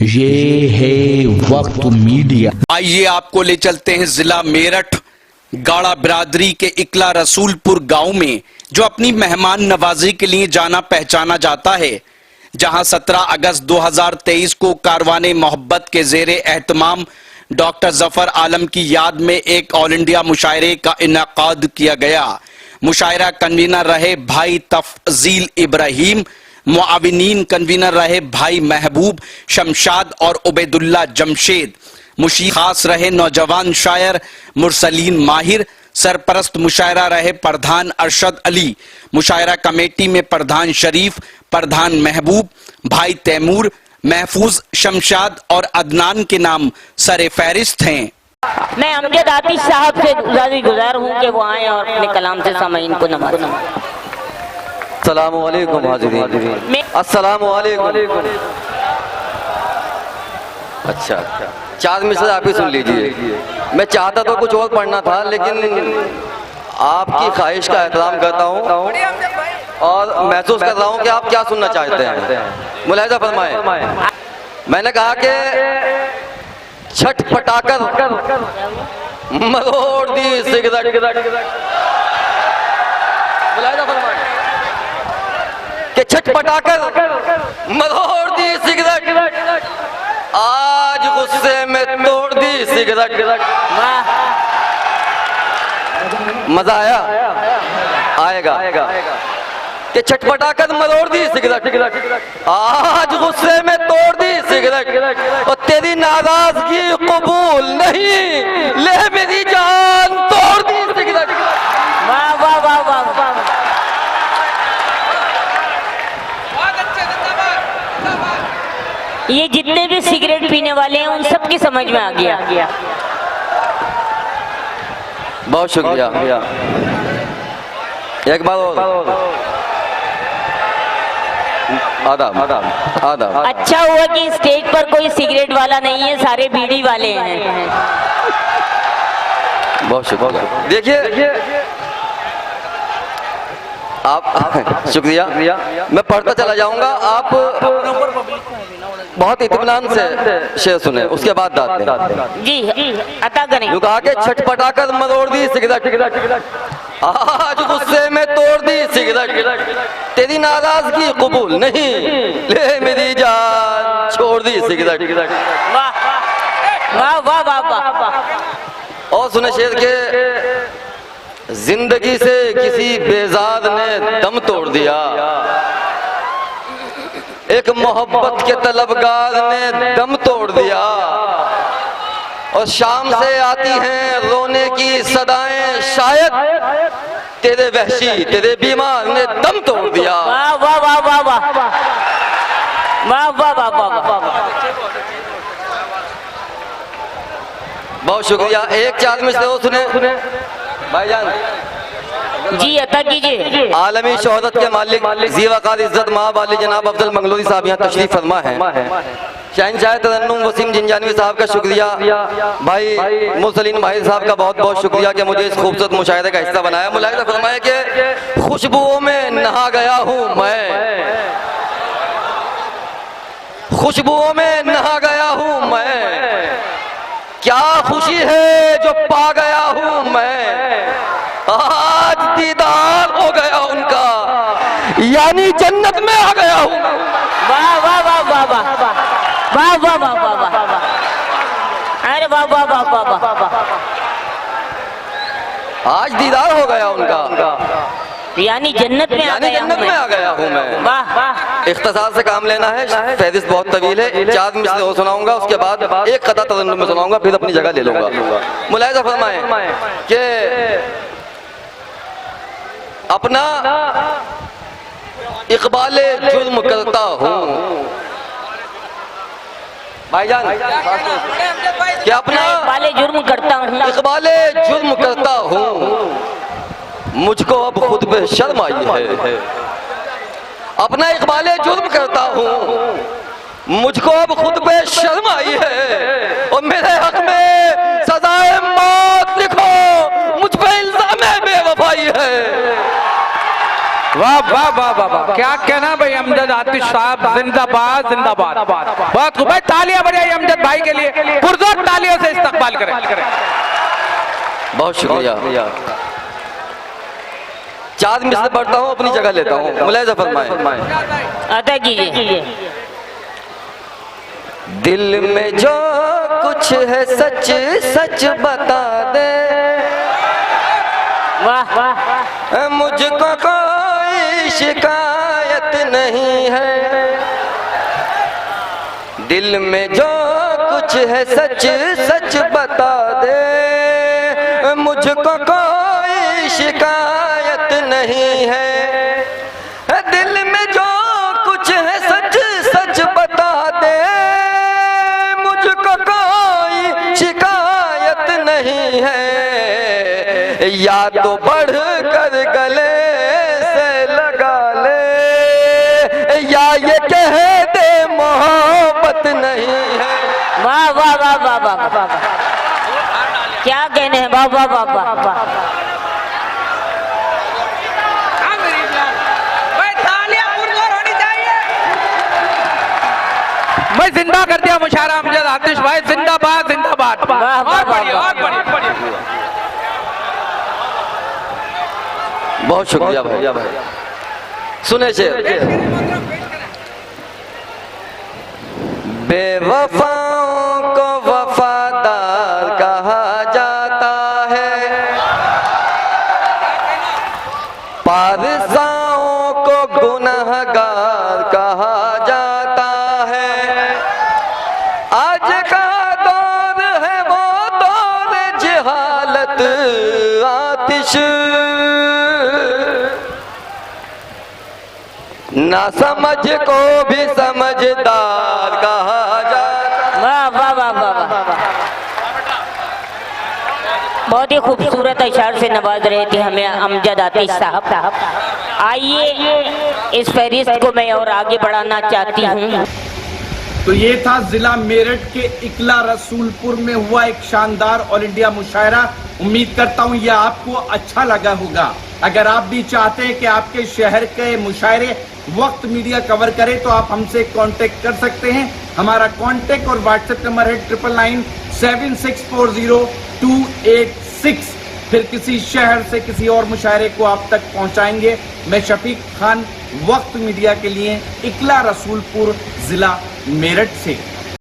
ये है वक्त मीडिया। आइए आपको ले चलते हैं जिला मेरठ गाड़ा बिरादरी के इकला रसूलपुर गांव में, जो अपनी मेहमान नवाजी के लिए जाना पहचाना जाता है, जहां 17 अगस्त 2023 को कारवाने मोहब्बत के जेरे एहतमाम डॉक्टर जफर आलम की याद में एक ऑल इंडिया मुशायरे का इनाकाद किया गया। मुशायरा कन्वीनर रहे भाई तफजील इब्राहिम, मुआविनीन कन्वीनर रहे भाई महबूब शमशाद और उबैदुल्ला जमशेद, मुशीर खास रहे नौजवान शायर मुरसलीन माहिर, सरपरस्त मुशायरा रहे प्रधान अरशद अली, मुशायरा कमेटी में प्रधान शरीफ, प्रधान महबूब, भाई तैमूर, महफूज शमशाद और अदनान के नाम सरे फहरिस्त हैं। मैं अमजद आतिश साहब से गुजार हूँ कि वो आए और अपने कलाम से सामईन को नवाजें। अस्सलामु अलैकुम हाज़िरीन। अस्सलामु अलैकुम। अच्छा, 4 मिसरे आप ही सुन लीजिए। मैं चाहता तो कुछ और पढ़ना था, लेकिन आपकी ख्वाहिश का एहतराम करता हूँ और महसूस कर रहा हूँ कि आप क्या सुनना चाहते हैं। मुलाहिजा फरमाएं। मैंने कहा कि छठ पटाकर मरोड़ दी सिगरेट। मुलाहिजा फरमाएं कि छठ पटाकर मरोड़ दी सिगरेट, आज गुस्से में तोड़ दी सिगरेट। मजा आया? आएगा कि छटपटाकर मरोड़ दी सिगरेट, आज गुस्से में तोड़ दी सिगरेट, और तेरी नाराजगी कबूल नहीं, ले मेरी जान तोड़ दी सिगरेट। वाह वाह वाह वाह। ये जितने भी सिगरेट पीने वाले हैं उन सब की समझ में आ गया। बहुत शुक्रिया। एक बार और आदाब आदाब। अच्छा हुआ कि स्टेज पर कोई सिगरेट वाला नहीं है, सारे बीड़ी वाले हैं। बहुत शुक्रिया। देखिए आप शुक्रिया। मैं पढ़ता चला जाऊंगा, आप बहुत इत्मीनान से शेर सुने, उसके बाद दाद दें। जी अता करें। जो कहा कि छटपटाकर मरोड़ दी सिगरेट, आज गुस्से में तोड़ दी सिगरेट, तेरी नाराजगी कबूल नहीं, ले मेरी जान छोड़ दी सिगरेट। वाह वाह वाह वाह वाह। और सुने शेर के, जिंदगी से किसी बेजार ने दम तोड़ दिया, एक मोहब्बत के तलबगार ने दम तोड़ दिया, और शाम से आती हैं रोने की सदाएं, शायद तेरे वहशी तेरे बीमार ने दम तोड़ दिया। वाह वाह वाह वाह वाह वाह वाह वाह वाह। बहुत शुक्रिया। एक 4 में से वो सुने भाईजान। जी अता कीजिए। आलमी शोहरत के मालिक ज़ी-वक़ार इज़्ज़त माब वाली जनाब अफजल मंगलोरी साहब यहाँ तशरीफ फरमा है। शहंशाह तरन्नुम वसीम जिंजानवी साहब का शुक्रिया, भाई मुरसलीन माहिर साहब का बहुत बहुत शुक्रिया कि मुझे इस खूबसूरत मुशाहिदे का हिस्सा बनाया। मुलाहिजा फरमाया कि खुशबुओं में नहा गया हूँ मैं, खुशबुओं में नहा गया हूँ मैं, क्या खुशी है जो पा गया हूँ मैं, आज दीदार हो गया उनका, यानी जन्नत में आ गया हूँ। वाह वाह वाह वाह वाह वाह वाह वाह वाह वाह। अरे वाह वाह वाह वाह वाह। आज दीदार हो गया उनका, यानी जन्नत में आ गया हूँ मैं। वाह वाह। इख्तिसार से काम लेना है, फहरिस्त बहुत तवील है। 4 मिसरे और सुनाऊंगा, उसके बाद एक कता तरन्नुम में सुनाऊंगा, फिर अपनी जगह ले लूंगा। मुलाहिजा फरमाएं कि अपना इकबाले जुर्म करता हूँ भाईजान, कि अपना इकबाले जुर्म करता हूँ, इकबाले जुर्म करता हूँ, मुझको अब खुद पे शर्म आई है। अपना इकबाले जुर्म करता हूँ, मुझको अब खुद पे शर्म आई है, और मेरे हक में सजाए मौत लिखो, मुझ पे इल्जाम बेवफाई है। वाह वाह वाह वाह वाह, क्या कहना भाई अमजद आतिश साहब, जिंदाबाद जिंदाबाद। बहुत खूब भाई, तालियां बजाइए अमजद भाई के लिए, पुरजोर तालियों से इस्तकबाल करें। बहुत शुक्रिया। 4 मिसरे पढ़ता हूँ, अपनी जगह लेता हूँ, मुलाहिजा फरमाएं। अदा कीजिए। दिल में जो कुछ है सच सच बता दे, वाह वाह, मुझको कोई शिकायत नहीं है। दिल में जो कुछ है सच सच बता दे, मुझको कोई शिकायत नहीं है। दिल में जो कुछ है सच सच बता दे, मुझको कोई शिकायत नहीं है। या तो बढ़ कर गले से लगा ले, या ये कह दे मोहब्बत नहीं है। वाह वाह वाह वाह वाह वाह, क्या कहने हैं, वाह वाह वाह वाह वाह। मैं जिंदा कर दिया मुशायरा अमजद आतिश भाई, जिंदाबाद जिंदाबाद। वाह, वाह, और बढ़िए वाह, और बढ़िए। बहुत शुक्रिया भाई। सुने शेर। बेवफाओं को वफादार कहा जाता है, पारसाओं को गुनहगार कहा जाता है। आज का दौर है वो दौर जहालत आतिश, ना समझ को भी समझदार कहा जाता। वाह वाह वाह वाह वाह, बहुत ही खूबसूरत अशार से नवाज रहे थे हमें अमजद आतिश साहब। आइए इस फहरिस्त को मैं और आगे बढ़ाना चाहती हूँ। तो ये था जिला मेरठ के इकला रसूलपुर में हुआ एक शानदार ऑल इंडिया मुशायरा। उम्मीद करता हूँ ये आपको अच्छा लगा होगा। अगर आप भी चाहते हैं कि आपके शहर के मुशायरे वक्त मीडिया कवर करे तो आप हमसे कांटेक्ट कर सकते हैं। हमारा कांटेक्ट और व्हाट्सएप नंबर है 9997640286। फिर किसी शहर से किसी और मुशायरे को आप तक पहुंचाएंगे। मैं शफीक खान, वक्त मीडिया के लिए, इकला रसूलपुर, जिला मेरठ से।